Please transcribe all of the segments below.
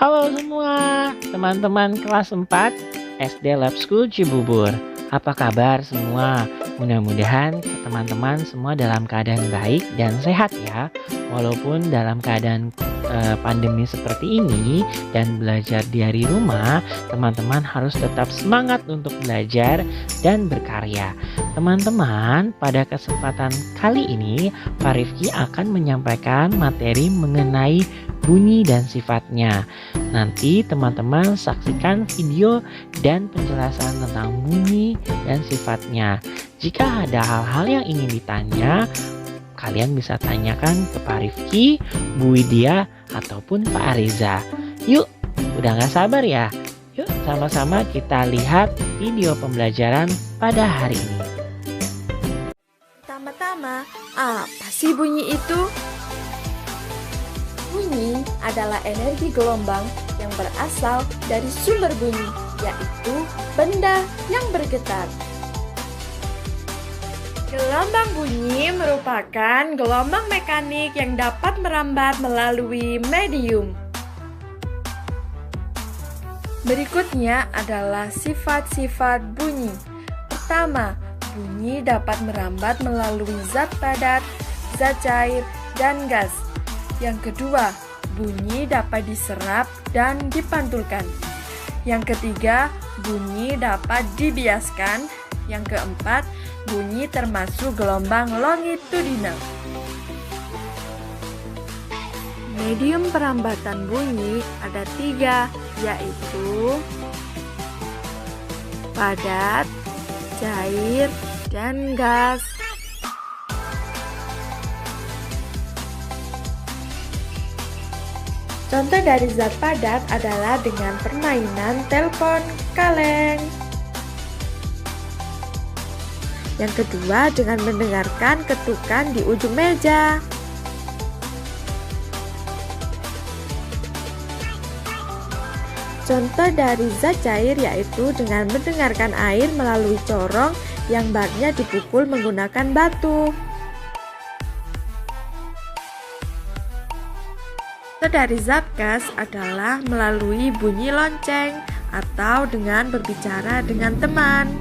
Halo semua, teman-teman kelas 4 SD Lab School Cibubur. Apa kabar semua? Mudah-mudahan teman-teman semua dalam keadaan baik dan sehat ya. Walaupun dalam keadaan pandemi seperti ini dan belajar dari rumah, teman-teman harus tetap semangat untuk belajar dan berkarya. Teman-teman, pada kesempatan kali ini, Pak Rifki akan menyampaikan materi mengenai bunyi dan sifatnya. Nanti teman-teman saksikan video dan penjelasan tentang bunyi dan sifatnya. Jika ada hal-hal yang ingin ditanya, kalian bisa tanyakan ke Pak Rifki, Bu Widya, ataupun Pak Ariza. Yuk, udah gak sabar ya? Yuk sama-sama kita lihat video pembelajaran pada hari ini. Pertama-tama, apa sih bunyi itu? Bunyi adalah energi gelombang yang berasal dari sumber bunyi, yaitu benda yang bergetar. Gelombang bunyi merupakan gelombang mekanik yang dapat merambat melalui medium. Berikutnya adalah sifat-sifat bunyi. Pertama, bunyi dapat merambat melalui zat padat, zat cair, dan gas. Yang kedua, bunyi dapat diserap dan dipantulkan. Yang ketiga, bunyi dapat dibiaskan. Yang keempat, bunyi termasuk gelombang longitudinal. Medium perambatan bunyi ada 3, yaitu padat, cair, dan gas. Contoh dari zat padat adalah dengan permainan telepon kaleng. Yang kedua, dengan mendengarkan ketukan di ujung meja. Contoh dari zat cair yaitu dengan mendengarkan air melalui corong yang baknya dipukul menggunakan batu. Contoh dari zat gas adalah melalui bunyi lonceng atau dengan berbicara dengan teman.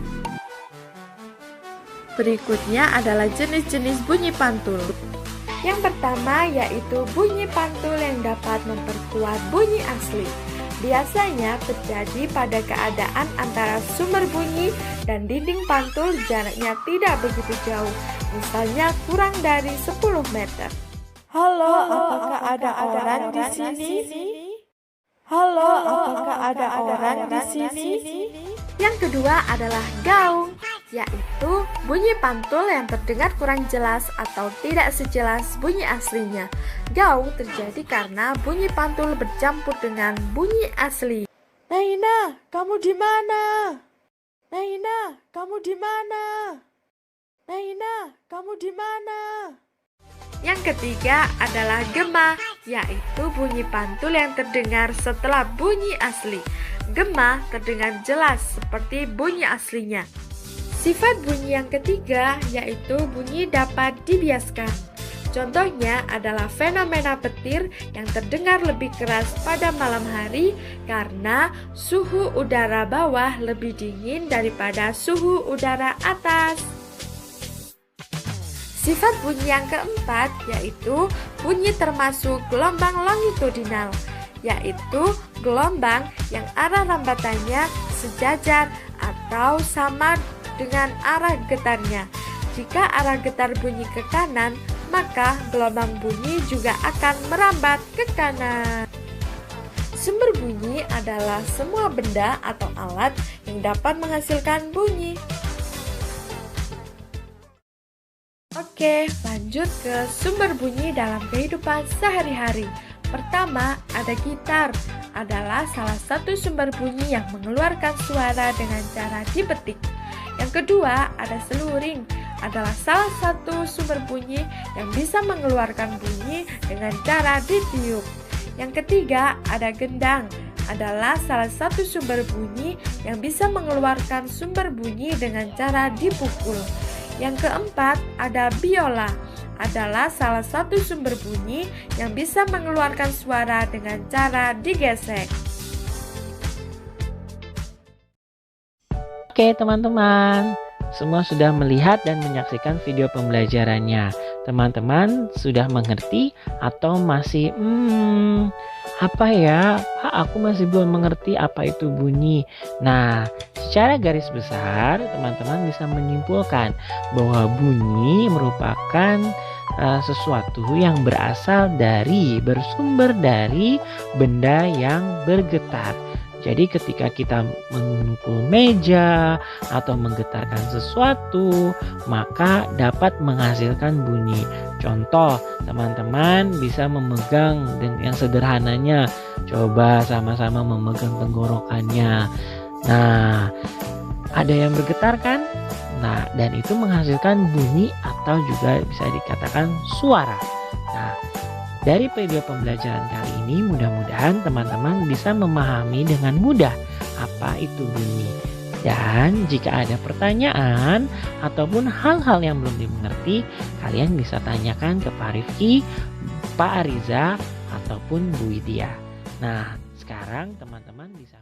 Berikutnya adalah jenis-jenis bunyi pantul. Yang pertama yaitu bunyi pantul yang dapat memperkuat bunyi asli. Biasanya terjadi pada keadaan antara sumber bunyi dan dinding pantul jaraknya tidak begitu jauh, misalnya kurang dari 10 meter. Halo, apakah ada orang di sini? Halo, apakah ada orang di sini? Yang kedua adalah gaung, yaitu bunyi pantul yang terdengar kurang jelas atau tidak sejelas bunyi aslinya. Gaung terjadi karena bunyi pantul bercampur dengan bunyi asli. Naina, kamu di mana? Naina, kamu di mana? Naina, kamu di mana? Yang ketiga adalah gema, yaitu bunyi pantul yang terdengar setelah bunyi asli. Gema terdengar jelas seperti bunyi aslinya. Sifat bunyi yang ketiga yaitu bunyi dapat dibiaskan. Contohnya adalah fenomena petir yang terdengar lebih keras pada malam hari karena suhu udara bawah lebih dingin daripada suhu udara atas. Sifat bunyi yang keempat yaitu bunyi termasuk gelombang longitudinal, yaitu gelombang yang arah rambatannya sejajar atau sama dengan arah getarnya. Jika arah getar bunyi ke kanan, maka gelombang bunyi juga akan merambat ke kanan. Sumber bunyi adalah semua benda atau alat yang dapat menghasilkan bunyi. Oke, lanjut ke sumber bunyi dalam kehidupan sehari-hari. Pertama, ada gitar. Adalah salah satu sumber bunyi yang mengeluarkan suara dengan cara dipetik. Yang kedua, ada seluring. Adalah salah satu sumber bunyi yang bisa mengeluarkan bunyi dengan cara ditiup. Yang ketiga, ada gendang. Adalah salah satu sumber bunyi yang bisa mengeluarkan sumber bunyi dengan cara dipukul. Yang keempat, ada biola. adalah salah satu sumber bunyi yang bisa mengeluarkan suara dengan cara digesek. Oke teman-teman, semua sudah melihat dan menyaksikan video pembelajarannya. Teman-teman sudah mengerti atau masih apa ya? Pak, aku masih belum mengerti apa itu bunyi. Nah, secara garis besar teman-teman bisa menyimpulkan bahwa bunyi merupakan sesuatu yang bersumber dari benda yang bergetar. Jadi ketika kita memukul meja atau menggetarkan sesuatu, maka dapat menghasilkan bunyi. Contoh, teman-teman bisa memegang dengan yang sederhananya. Coba sama-sama memegang tenggorokannya. Nah, ada yang bergetar kan? Nah, dan itu menghasilkan bunyi atau juga bisa dikatakan suara. Nah, dari video pembelajaran kali ini mudah-mudahan teman-teman bisa memahami dengan mudah apa itu bunyi. Dan jika ada pertanyaan ataupun hal-hal yang belum dimengerti, kalian bisa tanyakan ke Pak Rifki, Pak Ariza, ataupun Bu Widya. Nah, sekarang teman-teman bisa